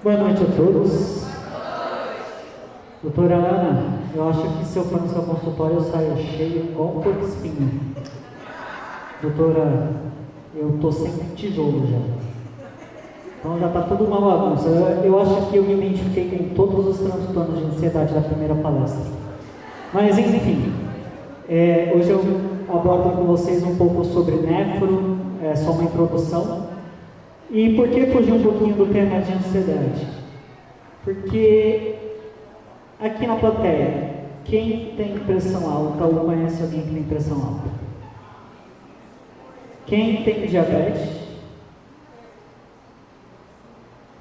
Boa noite a todos. Doutora Ana, eu acho que se eu for no seu consultório eu saio cheio igual um porco espinho. Doutora, eu tô sem tijolo já. Então já tá tudo uma bagunça. Eu acho que eu me identifiquei com todos os transtornos de ansiedade da primeira palestra. Mas enfim, hoje eu abordo com vocês um pouco sobre nefro, só uma introdução. E por que fugir um pouquinho do tema de ansiedade? Porque aqui na plateia, quem tem pressão alta ou conhece alguém que tem pressão alta? Quem tem diabetes?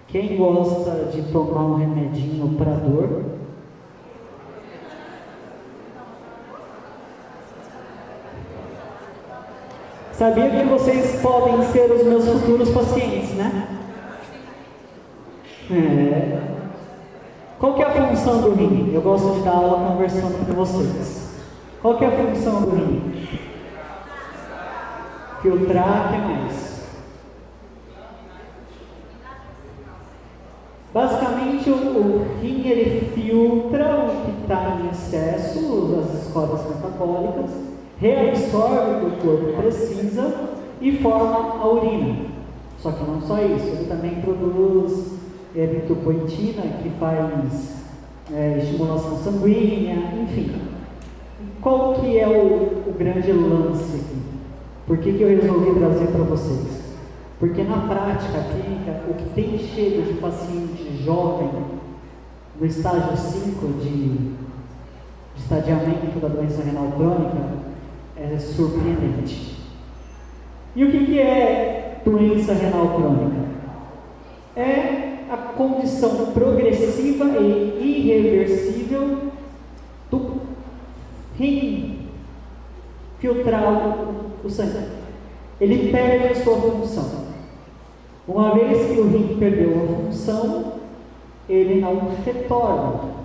Quem gosta de tomar um remedinho para dor? Sabia que vocês podem ser os meus futuros pacientes, né? Qual que é a função do rim? Eu gosto de dar aula conversando com vocês. Qual que é a função do rim? Filtrar, o que mais? Basicamente, o rim ele filtra o que está em excesso, as escórias metabólicas, reabsorve o que o corpo precisa e forma a urina. Só que não só isso, ele também produz eritropoetina, que faz estimulação sanguínea, enfim. Qual que é o grande lance aqui? Por que eu resolvi trazer para vocês? Porque na prática clínica, o que tem chego de paciente jovem no estágio 5 de estadiamento da doença renal crônica é surpreendente. E o que é doença renal crônica? É a condição progressiva e irreversível do rim filtrar o sangue. Ele perde a sua função. Uma vez que o rim perdeu a função, ele não retorna.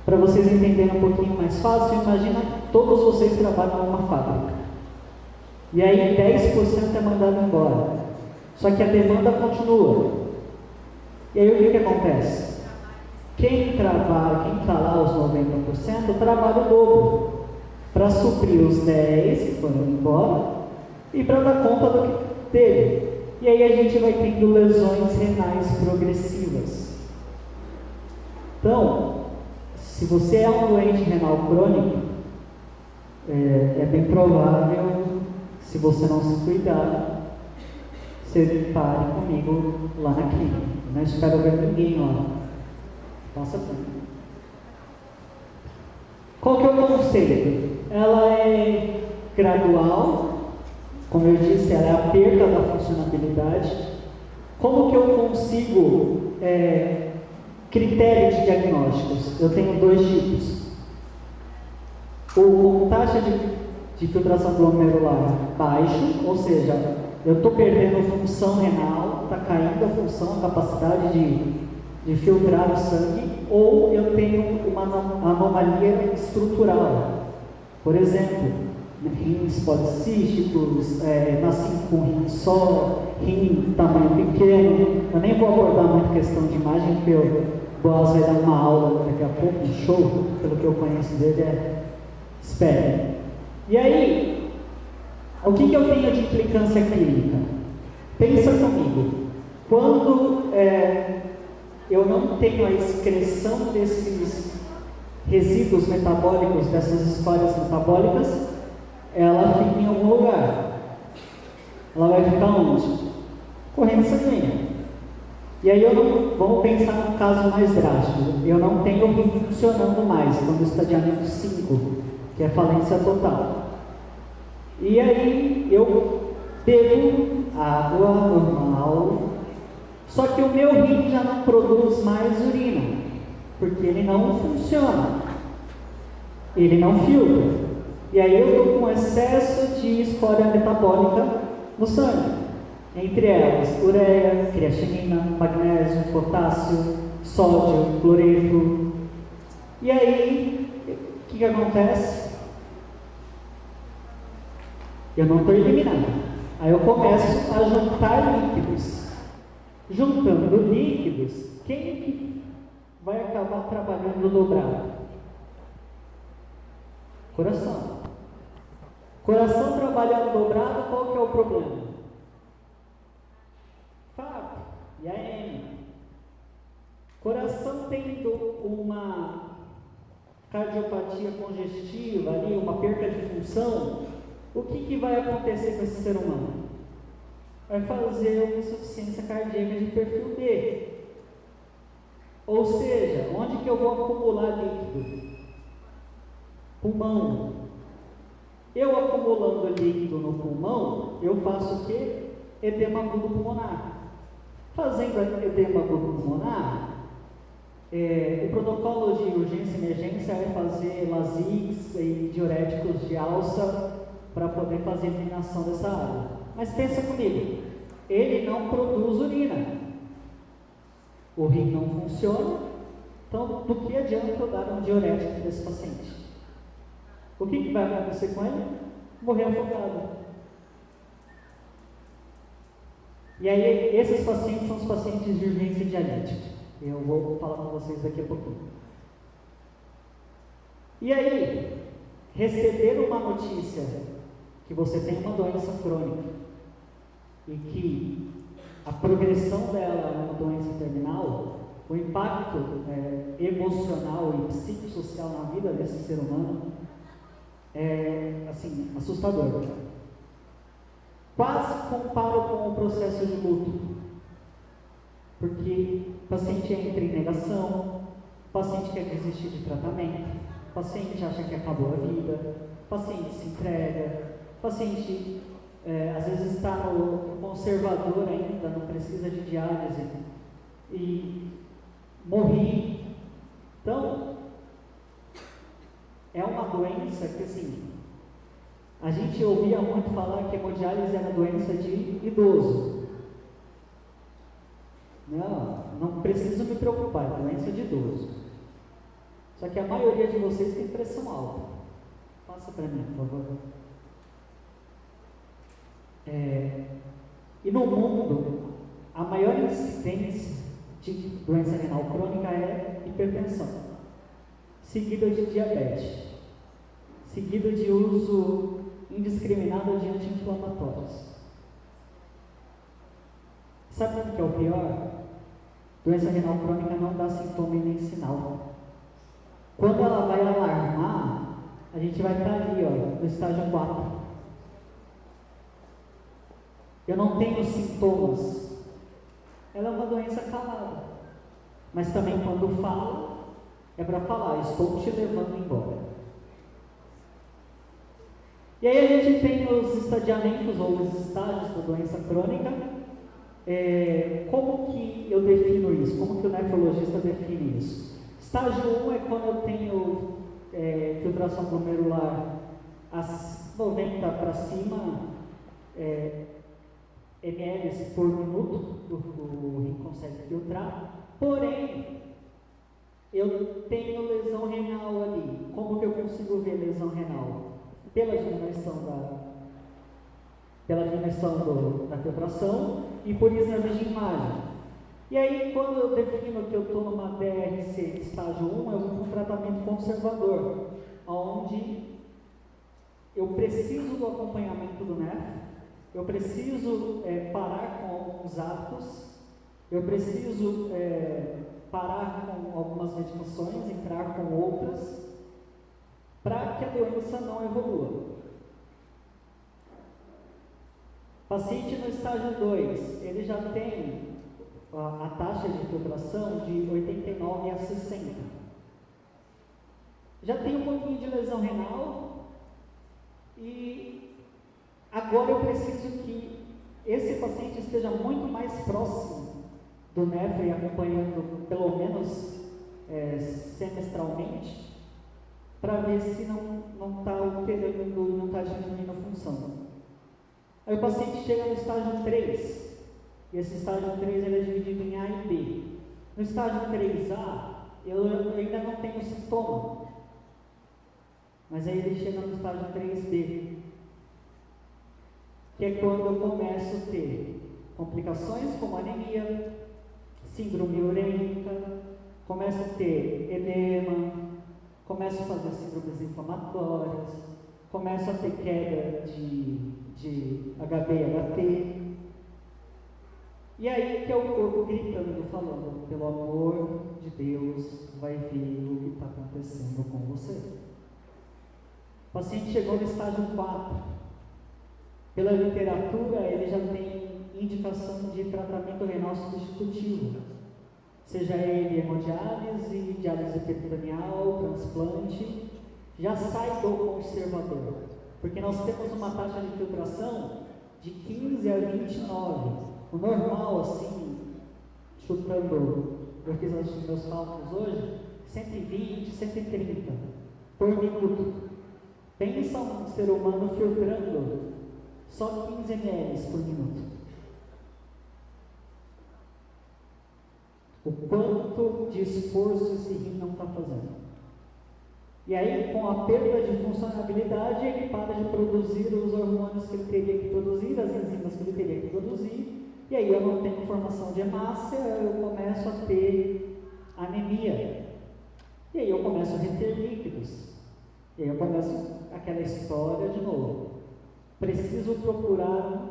Para vocês entenderem um pouquinho mais fácil, imagina que todos vocês trabalham numa fábrica. E aí 10% é mandado embora. Só que a demanda continua. E aí o que acontece? Quem trabalha, quem está lá os 90%, trabalha o dobro. Para suprir os 10 que foram embora e para dar conta do que teve. E aí a gente vai tendo lesões renais progressivas. Então, se você é um doente renal crônico, é bem provável, se você não se cuidar, você pare comigo lá na clínica. Eu não espero ver ninguém lá. Passa tudo. Qual que é o conselho? Ela é gradual, como eu disse, ela é a perda da funcionalidade. Como que eu consigo critério de diagnósticos? Eu tenho dois tipos. O com taxa de filtração glomerular baixo, ou seja, eu estou perdendo função renal, está caindo a função, a capacidade de filtrar o sangue, ou eu tenho uma anomalia estrutural. Por exemplo, rins policísticos, nasci com rim só, rim tamanho pequeno. Eu nem vou abordar muito questão de imagem, porque o Boaz vai dar uma aula daqui a pouco, um show, pelo que eu conheço dele, espere. E aí, o que eu tenho de implicância clínica? Pensa comigo, quando eu não tenho a excreção desses resíduos metabólicos, dessas escórias metabólicas, ela fica em algum lugar. Ela vai ficar onde? Corrente sanguínea. E aí vamos pensar num caso mais drástico. Eu não tenho o rim funcionando mais, estou no estadiamento 5, que é falência total. E aí eu bebo água normal, só que o meu rim já não produz mais urina, porque ele não funciona, ele não filtra. E aí eu estou com excesso de escória metabólica no sangue, entre elas ureia, creatinina, magnésio, potássio, sódio, cloreto. E aí, o que acontece? Eu não estou eliminando. Aí eu começo a juntar líquidos. Juntando líquidos, o acabar trabalhando dobrado? Coração. Coração trabalhando dobrado, qual que é o problema? Fato. E a M. Coração tendo uma cardiopatia congestiva ali, uma perca de função, o que vai acontecer com esse ser humano? Vai fazer uma insuficiência cardíaca de perfil D. Ou seja, onde que eu vou acumular líquido? Pulmão. Eu acumulando líquido no pulmão, eu faço o quê? Edema agudo pulmonar. Fazendo edema agudo pulmonar, o protocolo de urgência e emergência é fazer Lasix e diuréticos de alça para poder fazer a eliminação dessa água. Mas pensa comigo, ele não produz urina. O rim não funciona, então do que adianta eu dar um diurético desse paciente? O que vai acontecer com ele? Morrer afogado. E aí, esses pacientes são os pacientes de urgência dialítica. Eu vou falar com vocês daqui a pouquinho. E aí, receber uma notícia que você tem uma doença crônica e que a progressão dela é uma doença terminal, o impacto emocional e psicossocial na vida desse ser humano é, assim, assustador. Quase comparo com o processo de luto, porque o paciente entra em negação, o paciente quer desistir de tratamento, o paciente acha que acabou a vida, o paciente se entrega, o paciente às vezes está no conservador ainda, não precisa de diálise e morri. Então, é uma doença que, assim, a gente ouvia muito falar que a hemodiálise era doença de idoso. Não preciso me preocupar, é doença de idoso. Só que a maioria de vocês tem pressão alta. Passa para mim, por favor. E no mundo, a maior incidência de doença renal crônica é hipertensão, seguida de diabetes, seguida de uso indiscriminado de anti-inflamatórios. Sabe o que é o pior? Doença renal crônica não dá sintoma e nem sinal. Quando ela vai alarmar, a gente vai estar ali, no estágio 4. Eu não tenho sintomas. Ela é uma doença calada. Mas também quando fala, é para falar, estou te levando embora. E aí a gente tem os estadiamentos ou os estágios da doença crônica. Como que eu defino isso? Como que o nefrologista define isso? Estágio 1 é quando eu tenho filtração glomerular a 90 para cima ml por minuto, o rim consegue filtrar. Porém, eu tenho lesão renal ali. Como que eu consigo ver lesão renal? Pela diminuição da filtração e por exames de imagem. E aí, quando eu defino que eu estou numa DRC estágio 1, eu vou para um tratamento conservador, onde eu preciso do acompanhamento do nefro, eu preciso parar com alguns hábitos, eu preciso parar com algumas medicações, entrar com outras, para que a doença não evolua. Paciente no estágio 2, ele já tem a taxa de filtração de 89 a 60. Já tem um pouquinho de lesão renal e agora eu preciso que esse paciente esteja muito mais próximo do nefro e acompanhando pelo menos semestralmente, para ver se não está alterando, não está diminuindo a função. Aí o paciente chega no estágio 3, e esse estágio 3 ele é dividido em A e B. No estágio 3A, eu ainda não tenho sintoma, mas aí ele chega no estágio 3B, que é quando eu começo a ter complicações como anemia, síndrome urêmica, começo a a ter edema, começa a fazer síndromes inflamatórias, começa a ter queda de HB e HT. E aí que é o corpo gritando, falando, pelo amor de Deus, vai ver o que está acontecendo com você. O paciente chegou no estágio 4. Pela literatura, ele já tem indicação de tratamento renal substitutivo. Seja ele hemodiálise, diálise peritoneal, transplante, já sai do conservador. Porque nós temos uma taxa de filtração de 15 a 29. O normal, assim, chutando, eu fiz os meus cálculos hoje, 120, 130 por minuto. Pensa um ser humano filtrando só 15 ml por minuto. O quanto de esforço esse rim não está fazendo. E aí, com a perda de funcionalidade, ele para de produzir os hormônios que ele teria que produzir, as enzimas que ele teria que produzir, e aí eu não tenho formação de hemácia, eu começo a ter anemia. E aí eu começo a reter líquidos. E aí eu começo aquela história de novo. Preciso procurar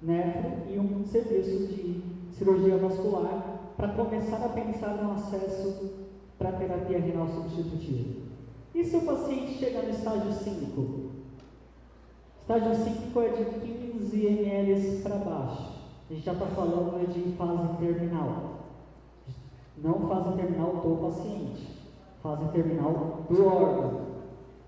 um nefro e um serviço de cirurgia vascular para começar a pensar no acesso para terapia renal substitutiva. E se o paciente chega no estágio 5? Estágio 5 é de 15 ml para baixo. A gente já está falando de fase terminal. Não fase terminal do paciente, fase terminal do órgão.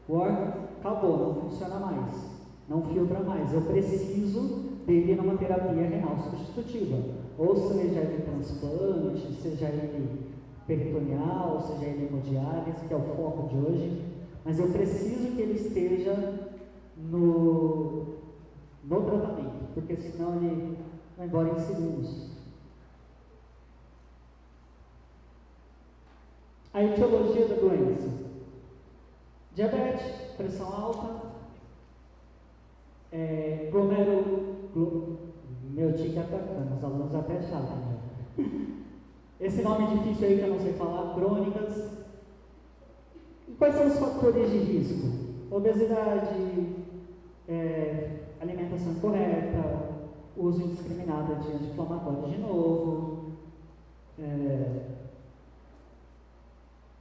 O órgão acabou, não funciona mais, não filtra mais. Eu preciso dele numa terapia renal substitutiva. Ou seja ele transplante, seja ele peritoneal, seja ele hemodiálise, que é o foco de hoje. Mas eu preciso que ele esteja no tratamento, porque senão ele vai embora em segundos. A etiologia da doença: diabetes, pressão alta, meu tique atacando, os alunos até chatam, né? Esse nome difícil aí que eu não sei falar, crônicas. E quais são os fatores de risco? Obesidade, alimentação incorreta, uso indiscriminado de anti-inflamatório de novo,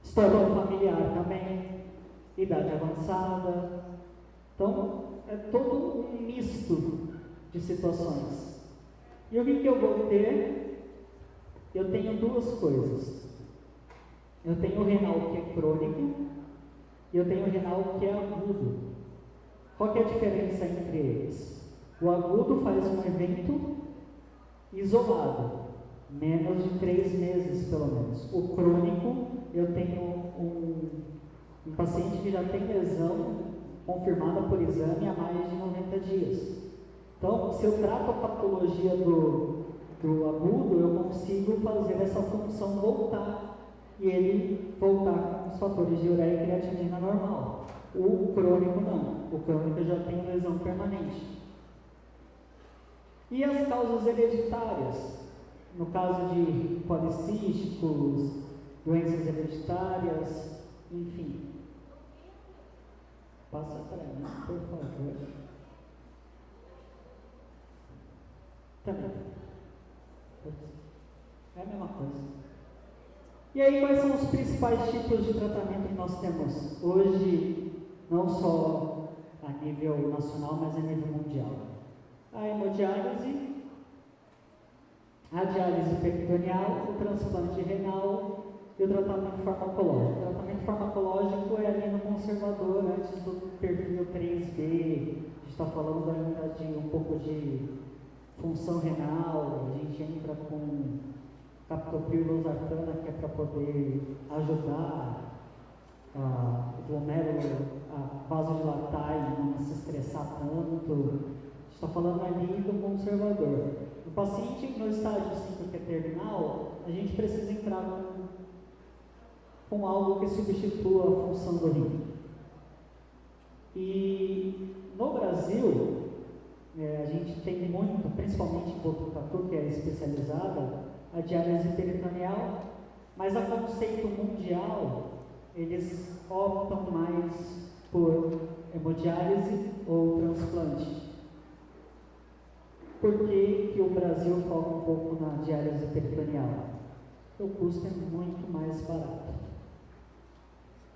história familiar também, idade avançada. Então, é todo um misto de situações. E o que eu vou ter? Eu tenho duas coisas. Eu tenho o renal que é crônico e eu tenho o renal que é agudo. Qual que é a diferença entre eles? O agudo faz um evento isolado, menos de 3 meses pelo menos. O crônico, eu tenho um paciente que já tem lesão confirmada por exame há mais de 90 dias. Então, se eu trato a patologia do agudo, eu consigo fazer essa função voltar e ele voltar com os fatores de ureia e creatinina normal. O crônico não. O crônico já tem lesão permanente. E as causas hereditárias? No caso de policísticos, doenças hereditárias, enfim. Passa para mim, por favor. Também. É a mesma coisa. E aí, quais são os principais tipos de tratamento que nós temos hoje, não só a nível nacional, mas a nível mundial? A hemodiálise, a diálise peritoneal, o transplante renal e o tratamento farmacológico. O tratamento farmacológico é ali no conservador, antes do perfil 3B, a gente está falando ainda de um pouco de função renal, a gente entra com captopril e losartana, que é para poder ajudar o glomérulo a vasodilatar e não se estressar tanto. A gente está falando ali do conservador. O paciente no estágio 5, que é terminal, a gente precisa entrar com algo que substitua a função do rim. E no Brasil, a gente tem muito, principalmente em Botucatu, que é especializada, a diálise peritoneal Mas a conceito mundial, eles optam mais por hemodiálise ou transplante. Por que o Brasil foca um pouco na diálise peritoneal? O custo é muito mais barato.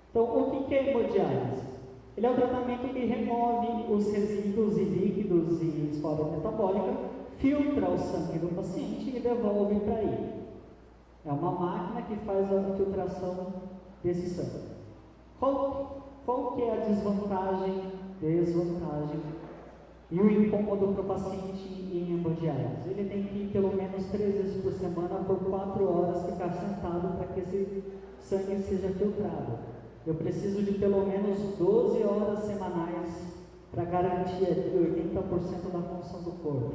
Então, o que é hemodiálise? Ele é um tratamento que remove os resíduos e líquidos e escória metabólica, filtra o sangue do paciente e devolve para ele. É uma máquina que faz a filtração desse sangue. Qual que é a desvantagem e o incômodo para o paciente em hemodiálise? Ele tem que ir pelo menos 3 vezes por semana, por 4 horas, ficar sentado para que esse sangue seja filtrado. Eu preciso de pelo menos 12 horas semanais para garantir 80% da função do corpo.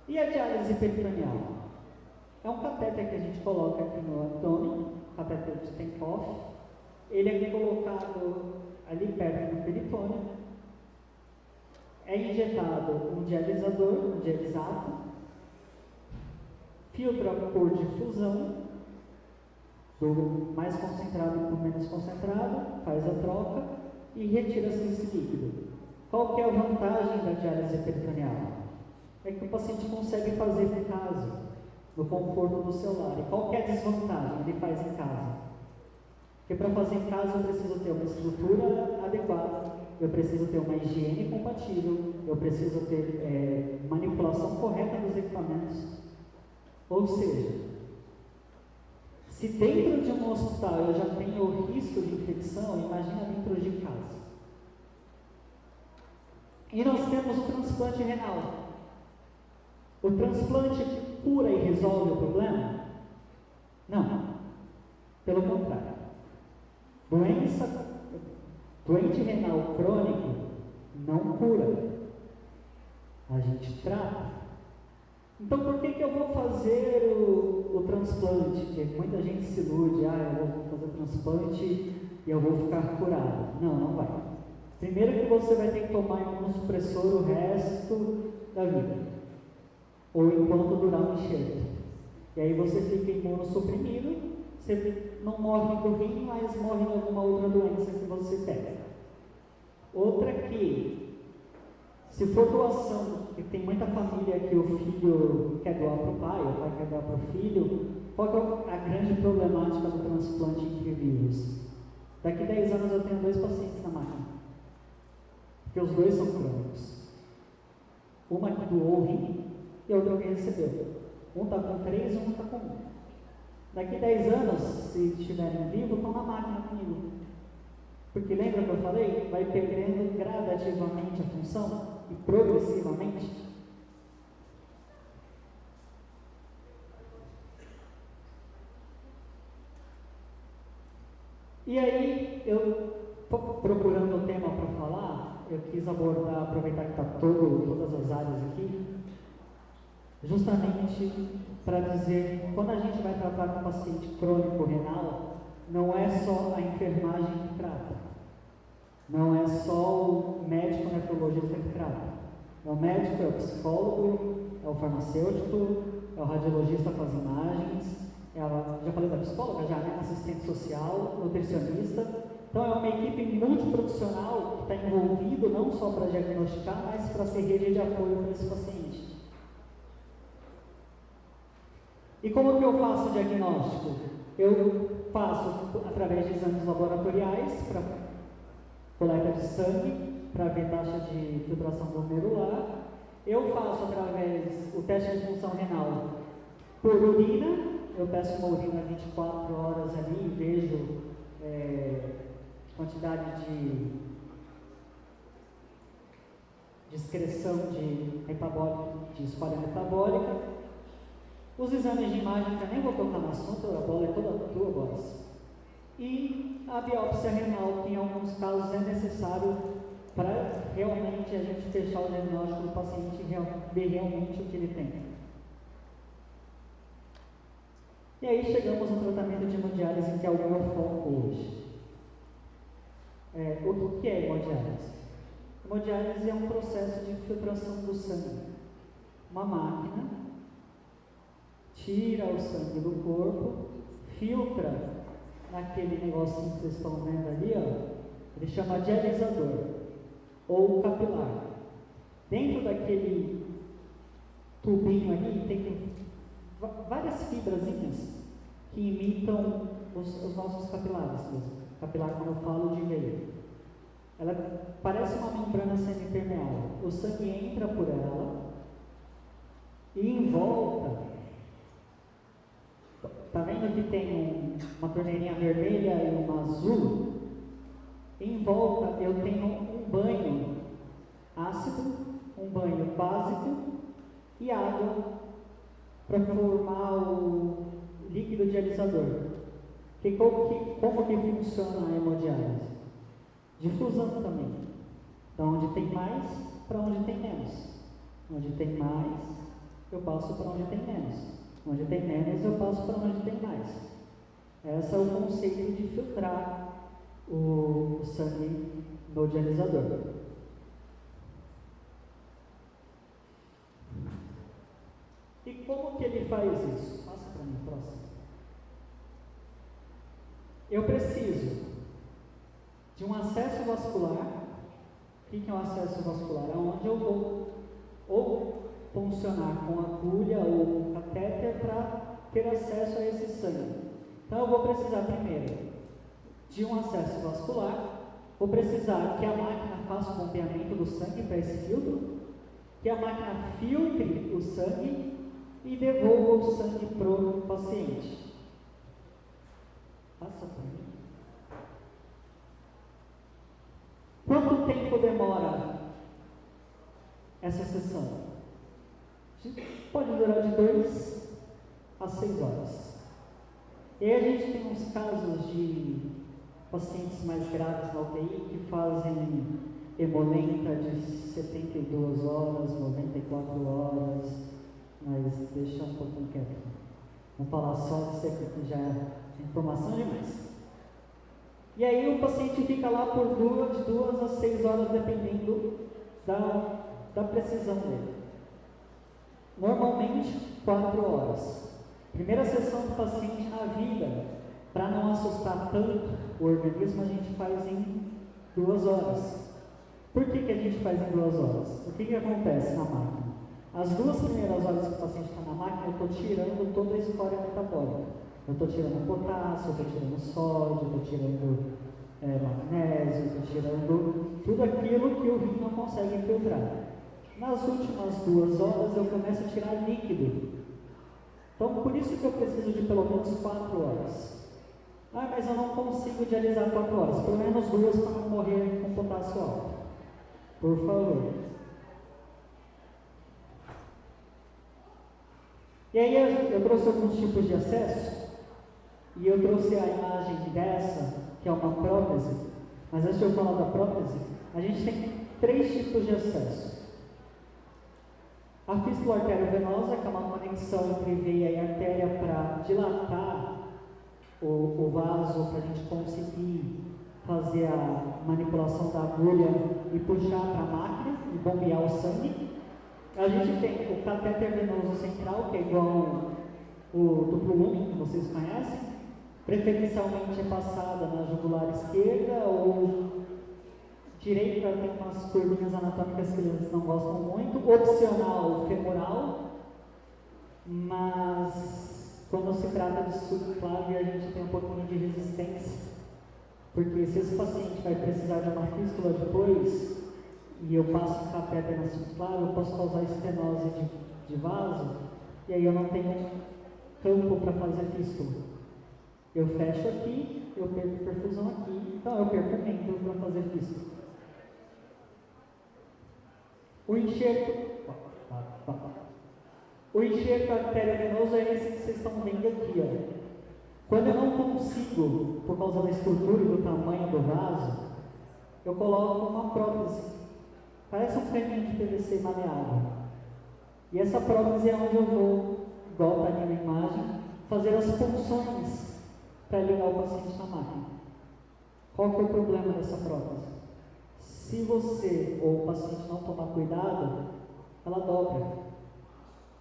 E a diálise peritoneal? É um catéter que a gente coloca aqui no abdômen, catéter de Tenkoff. Ele é colocado ali perto do peritônio. É injetado um dialisador, um dialisato, filtra por difusão, do mais concentrado para o menos concentrado, faz a troca e retira-se esse líquido. Qual que é a vantagem da diálise peritoneal? É que o paciente consegue fazer em casa, no conforto do seu lar. E qual que é a desvantagem? Ele faz em casa. Porque para fazer em casa eu preciso ter uma estrutura adequada, eu preciso ter uma higiene compatível, eu preciso ter manipulação correta dos equipamentos. Ou seja, se dentro de um hospital eu já tenho o risco de infecção, imagina dentro de casa. E nós temos o transplante renal. O transplante cura e resolve o problema? Não. Pelo contrário. Doente renal crônico não cura. A gente trata. Então, por que eu vou fazer o transplante? Porque muita gente se ilude, eu vou fazer o transplante e eu vou ficar curado. Não, não vai. Primeiro que você vai ter que tomar imunossupressor o resto da vida, ou enquanto durar o enxerto. E aí você fica imunossuprimido, você não morre do rim, mas morre de alguma outra doença que você pega. Outra que, se for doação, e tem muita família que o filho quer doar para o pai quer doar para o filho, qual é a grande problemática do transplante entre vírus? Daqui 10 anos eu tenho 2 pacientes na máquina, porque os 2 são crônicos. Uma que doou o rim e a outra que recebeu. Um está com 3 e um está com 1. Daqui 10 anos, se estiverem vivos, estão na máquina comigo. Porque lembra que eu falei? Vai perdendo gradativamente a função e progressivamente. E aí, eu procurando o tema para falar, eu quis abordar, aproveitar que está todas as áreas aqui, justamente para dizer que quando a gente vai tratar um paciente crônico renal, não é só a enfermagem que trata, não é só o médico nefrologista que trata, é o médico, é o psicólogo, é o farmacêutico, é o radiologista com as imagens, já falei da psicóloga, já é assistente social, nutricionista. Então é uma equipe multiprofissional que está envolvido não só para diagnosticar, mas para ser rede de apoio para esse paciente. E como que eu faço o diagnóstico? Eu faço através de exames laboratoriais para coleta de sangue, para ver taxa de filtração glomerular. Eu faço através do teste de função renal por urina. Eu peço uma urina 24 horas ali e vejo quantidade de excreção de escória metabólica. Os exames de imagem, que eu nem vou tocar no assunto, a bola é toda tua, Boris. E a biópsia renal, que em alguns casos é necessário para realmente a gente fechar o diagnóstico do paciente e ver realmente o que ele tem. E aí chegamos no tratamento de hemodiálise, que é o meu foco hoje. O que é hemodiálise? Hemodiálise é um processo de filtração do sangue. Uma máquina tira o sangue do corpo, filtra naquele negocinho que vocês estão vendo ali, ó, ele chama dialisador ou capilar. Dentro daquele tubinho ali tem várias fibrazinhas que imitam os nossos capilares mesmo. Capilar, quando eu falo de veia. Ela parece uma membrana semipermeável. O sangue entra por ela e em volta, tá vendo que tem uma torneirinha vermelha e uma azul? Em volta eu tenho um banho ácido, um banho básico e água para formar o líquido dialisador. Como que funciona a hemodiálise? Difusão também. Da onde tem mais para onde tem menos. Onde tem mais, eu passo para onde tem menos. Onde tem menos, eu passo para onde tem mais. Esse é o conceito de filtrar o sangue no dialisador. E como que ele faz isso? Passa para mim, próximo. Eu preciso de um acesso vascular. O que é um acesso vascular? É onde eu vou ou funcionar com agulha ou com catéter para ter acesso a esse sangue. Então eu vou precisar primeiro de um acesso vascular, vou precisar que a máquina faça o bombeamento do sangue para esse filtro, que a máquina filtre o sangue e devolva o sangue para o paciente. Passa para mim. Quanto tempo demora essa sessão? Pode durar de 2 a 6 horas. E aí a gente tem uns casos de pacientes mais graves na UTI que fazem hemolenta de 72 horas, 94 horas, mas deixa um pouquinho quieto. Vamos falar só de ser que já é informação demais. E aí o paciente fica lá por de 2 a 6 horas, dependendo da precisão dele. Normalmente, 4 horas. Primeira sessão do paciente na vida, para não assustar tanto o organismo, a gente faz em 2 horas. Por que a gente faz em 2 horas? O que acontece na máquina? As 2 primeiras horas que o paciente está na máquina, eu estou tirando toda a escória metabólica. Eu estou tirando potássio, eu estou tirando sódio, eu estou tirando magnésio, eu estou tirando tudo aquilo que o rim não consegue filtrar. Nas últimas 2 horas eu começo a tirar líquido. Então por isso que eu preciso de pelo menos 4 horas. Ah, mas eu não consigo dialisar 4 horas. Pelo menos 2 para não morrer com potássio alto. Por favor. E aí eu trouxe alguns tipos de acesso. E eu trouxe a imagem dessa, que é uma prótese. Mas antes de eu falar da prótese, a gente tem 3 tipos de acesso. A fístula arteriovenosa, que é uma conexão entre veia e artéria para dilatar o vaso, para a gente conseguir fazer a manipulação da agulha e puxar para a máquina e bombear o sangue. A gente tem o catéter venoso central, que é igual o duplo lumen, que vocês conhecem. Preferencialmente é passada na jugular esquerda ou direita, tem umas curvinhas anatômicas que eles não gostam muito. Opcional femoral, mas quando se trata de subclave a gente tem um pouquinho de resistência, porque se esse paciente vai precisar de uma fístula depois e eu passo um catéter na subclave, eu posso causar estenose de vaso e aí eu não tenho campo para fazer fístula. Eu fecho aqui, eu perco perfusão aqui, então eu perco membro para fazer fístula. O enxerto arteriovenoso é esse que vocês estão vendo aqui, ó. Quando eu não consigo, por causa da estrutura e do tamanho do vaso, eu coloco uma prótese. Parece um caninho de PVC maleável. E essa prótese é onde eu vou, igual está aqui na imagem, fazer as funções para ligar o paciente na máquina. Qual que é o problema dessa prótese? Se você ou o paciente não tomar cuidado, ela dobra.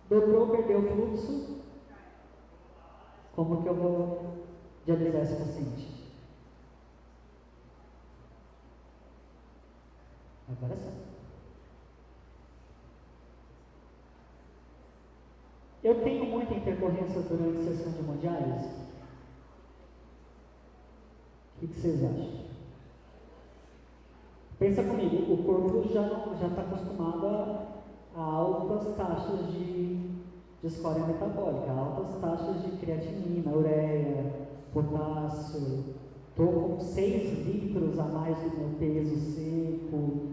Dobrou, perdeu o fluxo. Como que eu vou de alisar esse paciente? Agora sim. Eu tenho muita intercorrência durante a sessão de hemodiálise? O que vocês acham? Pensa comigo, o corpo já está acostumado a altas taxas de escória metabólica, altas taxas de creatinina, ureia, potássio. Estou com 6 litros a mais do meu peso seco.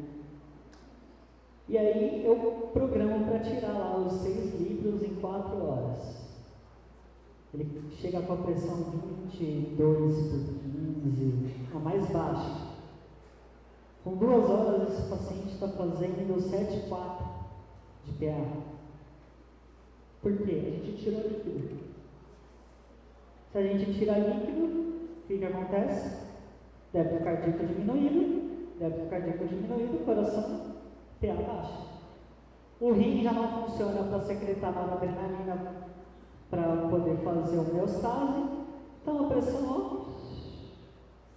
E aí eu programo para tirar lá os 6 litros em 4 horas. Ele chega com a pressão 22/15, a mais baixa. Com 2 horas, esse paciente está fazendo 7,4 de PA. Por quê? A gente tirou líquido. Se a gente tirar líquido, o que acontece? Débito cardíaco diminuído, coração, PA baixa. O rim já não funciona para secretar noradrenalina para poder fazer homeostase, então a pressão.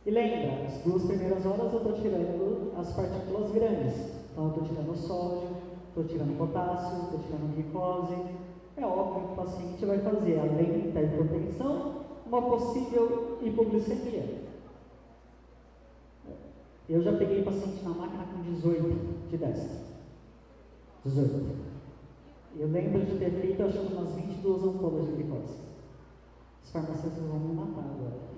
E lembra, as 2 primeiras horas eu estou tirando as partículas grandes. Então eu estou tirando o sódio, estou tirando o potássio, estou tirando a glicose. É óbvio que o paciente vai fazer, além da hipertensão, uma possível hipoglicemia. Eu já peguei paciente na máquina com 18 de destro. 18. Eu lembro de ter feito, acho que umas 22 ampolas de glicose. Os farmacêuticos vão me matar agora.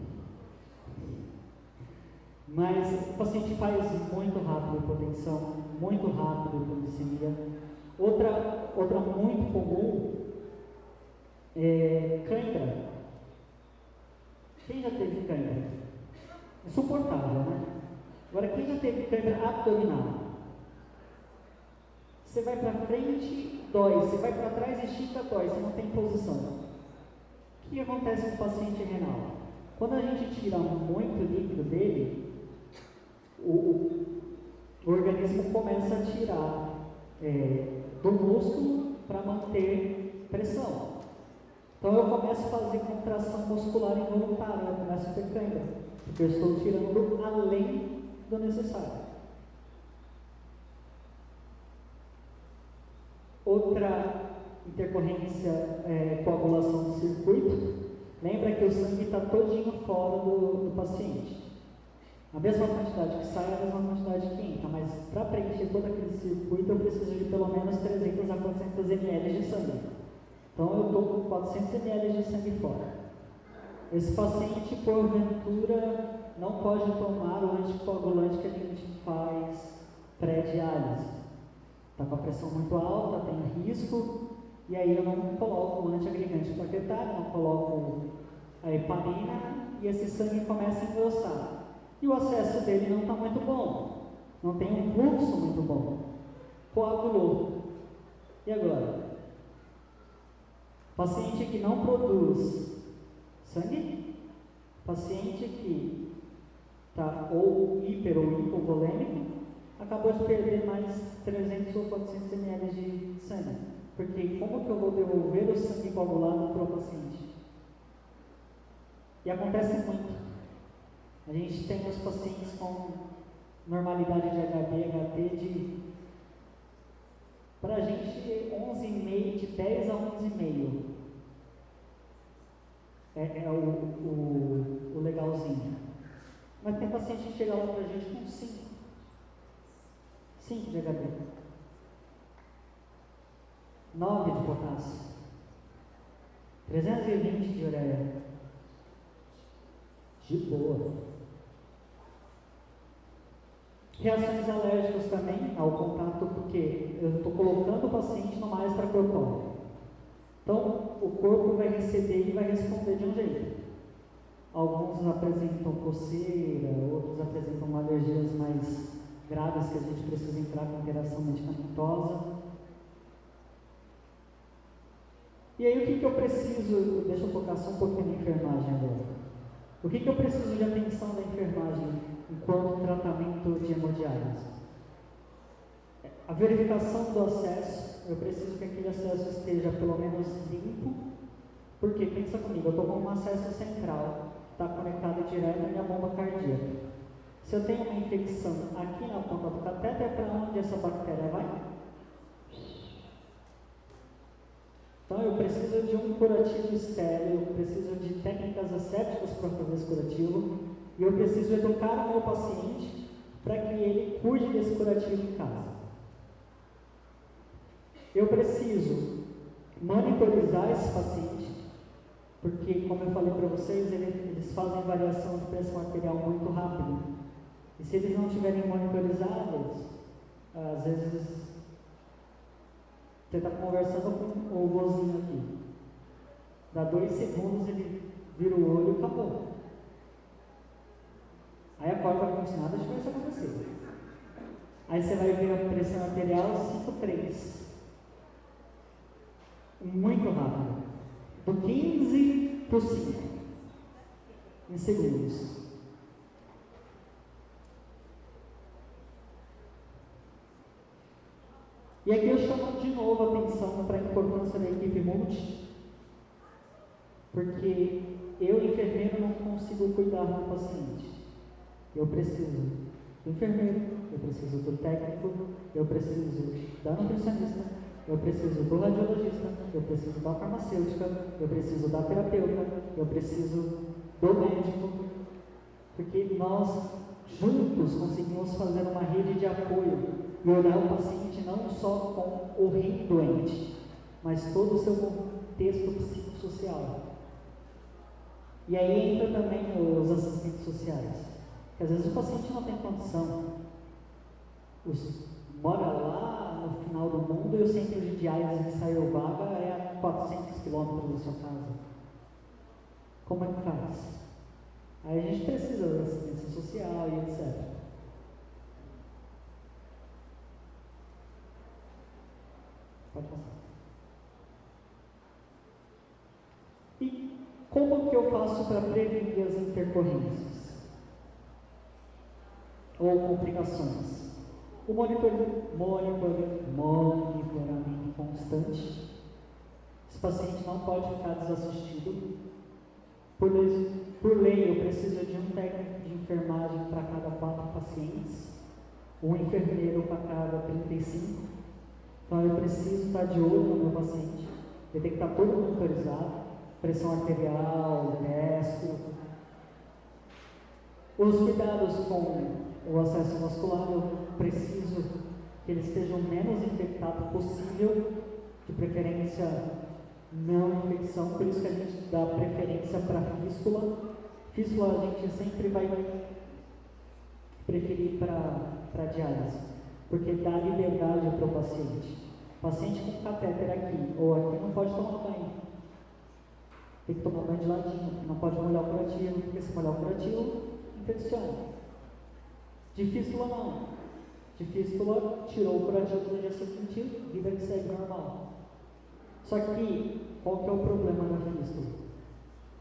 Mas o paciente faz muito rápido hipotensão, muito rápido hipoglicemia. Outra muito comum é cãibra. Quem já teve cãibra? Insuportável, né? Agora, quem já teve cãibra abdominal? Você vai para frente, dói. Você vai para trás, estica, dói. Você não tem posição. O que acontece com o paciente renal? Quando a gente tira muito líquido dele, o organismo começa a tirar do músculo para manter pressão. Então eu começo a fazer contração muscular involuntária, eu começo a ter cãibra, porque eu estou tirando além do necessário. Outra intercorrência é coagulação do circuito. Lembra que o sangue está todinho fora do paciente. A mesma quantidade que sai é a mesma quantidade que entra, mas para preencher todo aquele circuito eu preciso de pelo menos 300 a 400 ml de sangue. Então eu estou com 400 ml de sangue fora. Esse paciente, porventura, não pode tomar o anticoagulante que a gente faz pré-diálise. Está com a pressão muito alta, tem risco, e aí eu não coloco o antiagregante plaquetário, não coloco a heparina, e esse sangue começa a engrossar. E o acesso dele não está muito bom, não tem um fluxo muito bom. Coagulou. E agora? Paciente que não produz sangue, paciente que está ou hiper ou hipovolêmico, acabou de perder mais 300 ou 400 ml de sangue. Porque como que eu vou devolver o sangue coagulado para o paciente? E acontece muito. A gente tem os pacientes com normalidade de HB de, para a gente, 11,5, de 10 a 11,5. É o legalzinho. Mas tem paciente que chega lá para a gente com 5. 5 de HB. 9 de potássio. 320 de ureia. De boa. Reações alérgicas também ao contato, porque eu estou colocando o paciente numa extracorpórea. Então, o corpo vai receber e vai responder de um jeito. Alguns apresentam coceira, outros apresentam alergias mais graves que a gente precisa entrar com interação medicamentosa. E aí, o que eu preciso? Deixa eu focar só um pouquinho na enfermagem agora. O que eu preciso de atenção da enfermagem enquanto tratamento de hemodiálise? A verificação do acesso. Eu preciso que aquele acesso esteja pelo menos limpo, porque, pensa comigo, eu estou com um acesso central está conectada direto à minha bomba cardíaca. Se eu tenho uma infecção aqui na ponta do catéter, para onde essa bactéria vai? Então eu preciso de um curativo estéril, eu preciso de técnicas assépticas para fazer esse curativo, e eu preciso educar o meu paciente para que ele cuide desse curativo em casa. Eu preciso monitorizar esse paciente, porque, como eu falei para vocês, eles fazem variação de pressão arterial muito rápido. E se eles não estiverem monitorizados, às vezes você está conversando com o vozinho aqui. Dá 2 segundos, ele vira o olho e acabou. Aí acorda como se nada tivesse acontecido. Aí você vai ver a pressão arterial 5,3. Muito rápido. Do 15 para o 5. Em segundos. E aqui eu chamo de novo a atenção para a importância da equipe multi, porque eu, enfermeiro, não consigo cuidar do paciente. Eu preciso do enfermeiro, eu preciso do técnico, eu preciso da nutricionista, eu preciso do radiologista, eu preciso da farmacêutica, eu preciso da terapeuta, eu preciso do médico, porque nós juntos conseguimos fazer uma rede de apoio e olhar o paciente não só com o rim doente, mas todo o seu contexto psicossocial. E aí entra também os assistentes sociais, que às vezes o paciente não tem condição, mora lá no final do mundo e o centro de diálise em Saiovaga é a 400 quilômetros da sua casa. Como é que faz? Aí a gente precisa da assistência social e etc. Pode passar. E como que eu faço para prevenir as intercorrências? Ou complicações? O monitoramento constante. Esse paciente não pode ficar desassistido. Por lei, eu preciso de um técnico de enfermagem para cada 4 pacientes, um enfermeiro para cada 35. Então eu preciso estar de olho no meu paciente. Ele tem que estar todo monitorizado, pressão arterial, destro. Os cuidados com o acesso vascular, eu preciso que ele esteja o menos infectado possível, de preferência não infecção, por isso que a gente dá preferência para fístula. Fístula a gente sempre vai preferir para diálise, porque dá liberdade para o paciente. O paciente com catéter aqui ou aqui não pode tomar banho. Tem que tomar banho de ladinho, não pode molhar o curativo, porque se molhar o curativo, infecciona. De fístula não. De fístula, tirou o curativo do dia seguinte, vida que segue normal. Só que, qual que é o problema da fístula?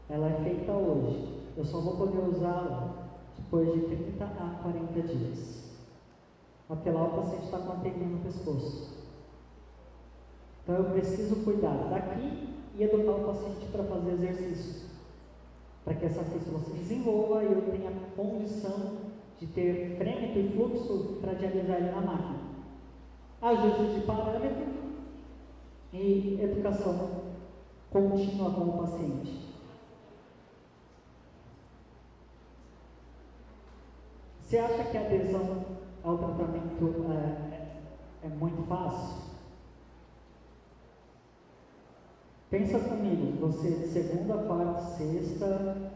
Ela é feita hoje. Eu só vou poder usá-la depois de 30 a 40 dias. Até lá o paciente está com a anteninha no pescoço. Então eu preciso cuidar daqui e educar o paciente para fazer exercício, para que essa fístula se desenvolva e eu tenha condição de ter frêmito e fluxo para dialisar ele na máquina. Ajuste de parâmetro e educação contínua com o paciente. Você acha que a adesão ao tratamento é muito fácil? Pensa comigo, você de segunda, quarta, sexta,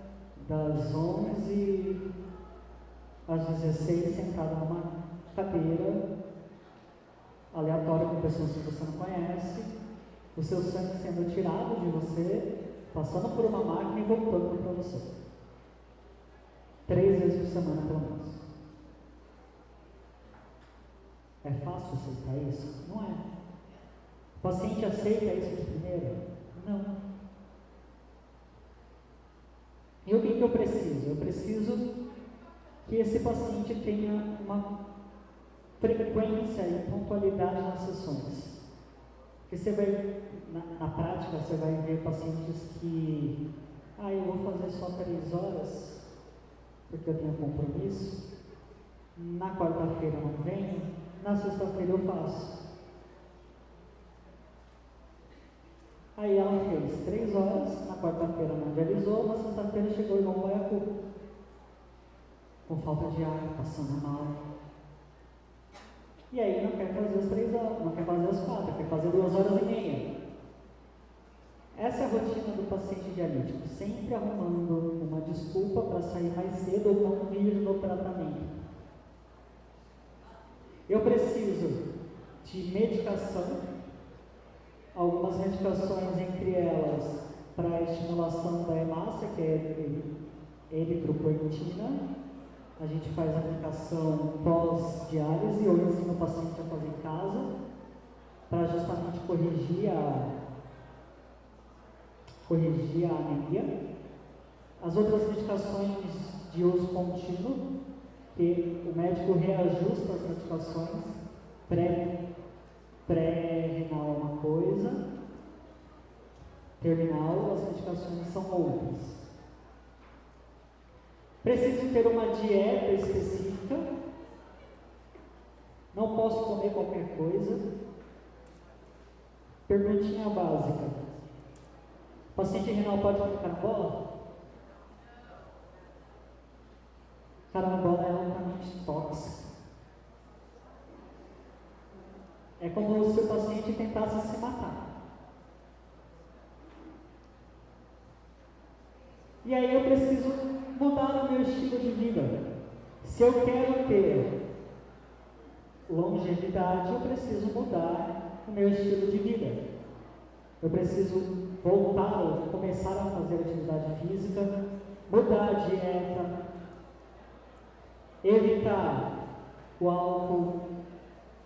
das 11 às 16, sentado numa cadeira aleatória com pessoas que você não conhece, o seu sangue sendo tirado de você, passando por uma máquina e voltando para você. 3 vezes por semana, pelo menos. É fácil aceitar isso? Não é. O paciente aceita isso de primeira? Não. E o que eu preciso? Eu preciso que esse paciente tenha uma frequência e pontualidade nas sessões. Porque você vai, na prática, você vai ver pacientes que eu vou fazer só 3 horas, porque eu tenho compromisso. Na quarta-feira eu não venho, na sexta-feira eu faço. Aí ela fez 3 horas, na quarta-feira não realizou, na sexta-feira chegou igual um baiacu, com falta de ar, passando mal. E aí não quer fazer as 3 horas, não quer fazer as 4, quer fazer 2 horas e meia. Essa é a rotina do paciente dialítico, sempre arrumando uma desculpa para sair mais cedo ou não vir no tratamento. Eu preciso de medicação, algumas medicações, entre elas para a estimulação da hemácia, que é eritropoetina. A gente faz a aplicação pós-diálise ou ensina o paciente a fazer em casa, para justamente corrigir a anemia. As outras medicações de uso contínuo, que o médico reajusta as medicações, pré-renal é uma coisa, terminal as medicações são outras. Preciso ter uma dieta específica, não posso comer qualquer coisa. Perguntinha básica: o paciente renal pode comer carambola? Carambola é altamente tóxica. É como se o paciente tentasse se matar. E aí eu preciso mudar o meu estilo de vida. Se eu quero ter longevidade, eu preciso mudar o meu estilo de vida. Eu preciso voltar ou começar a fazer atividade física, mudar a dieta, evitar o álcool,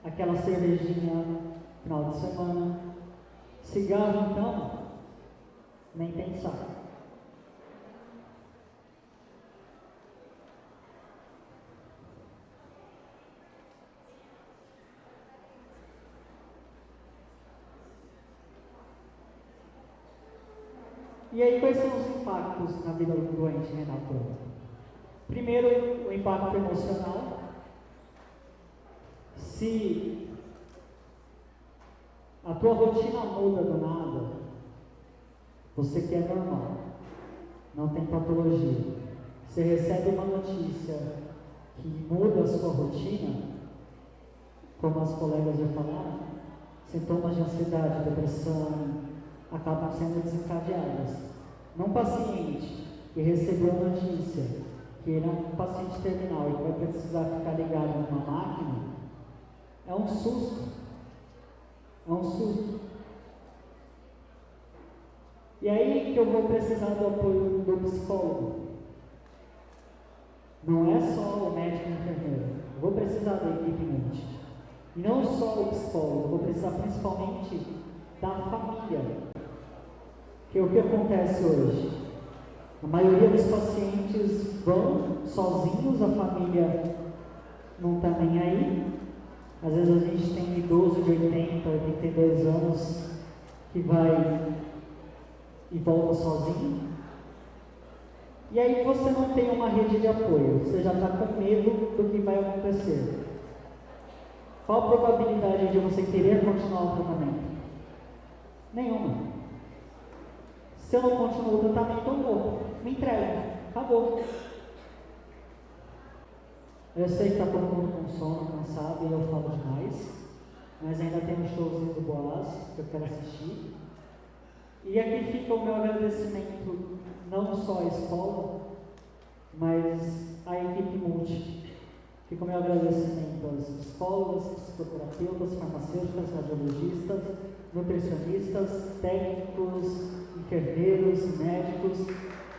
aquela cervejinha no final de semana. Cigarro, então, nem pensar. E aí, quais são os impactos na vida do doente renal crônico? Primeiro, o impacto emocional. Se a tua rotina muda do nada, você que é normal, não tem patologia, você recebe uma notícia que muda a sua rotina, como as colegas já falaram, sintomas de ansiedade, depressão, acabam sendo desencadeadas. Num paciente que recebeu a notícia que ele é um paciente terminal e vai precisar ficar ligado numa máquina, é um susto. É um susto. E aí que eu vou precisar do apoio do psicólogo. Não é só o médico e o enfermeiro. Eu vou precisar da equipe multi. E não só o psicólogo, eu vou precisar principalmente da família. Que o que acontece hoje? A maioria dos pacientes vão sozinhos, a família não está nem aí. Às vezes a gente tem um idoso de 80, 82 anos que vai e volta sozinho. E aí você não tem uma rede de apoio, você já está com medo do que vai acontecer. Qual a probabilidade de você querer continuar o tratamento? Nenhuma. Se eu não continuo o tratamento, eu vou. Me entrego. Acabou. Eu sei que está todo mundo com sono, cansado, e eu falo demais. Mas ainda tem um showzinho do Boaz que eu quero assistir. E aqui fica o meu agradecimento, não só à escola, mas à equipe multi. Fica o meu agradecimento às psicólogas, psicoterapeutas, farmacêuticas, radiologistas, nutricionistas, técnicos, enfermeiros, médicos,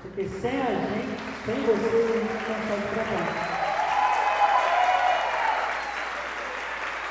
porque sem a gente, sem vocês, a gente não consegue tratar.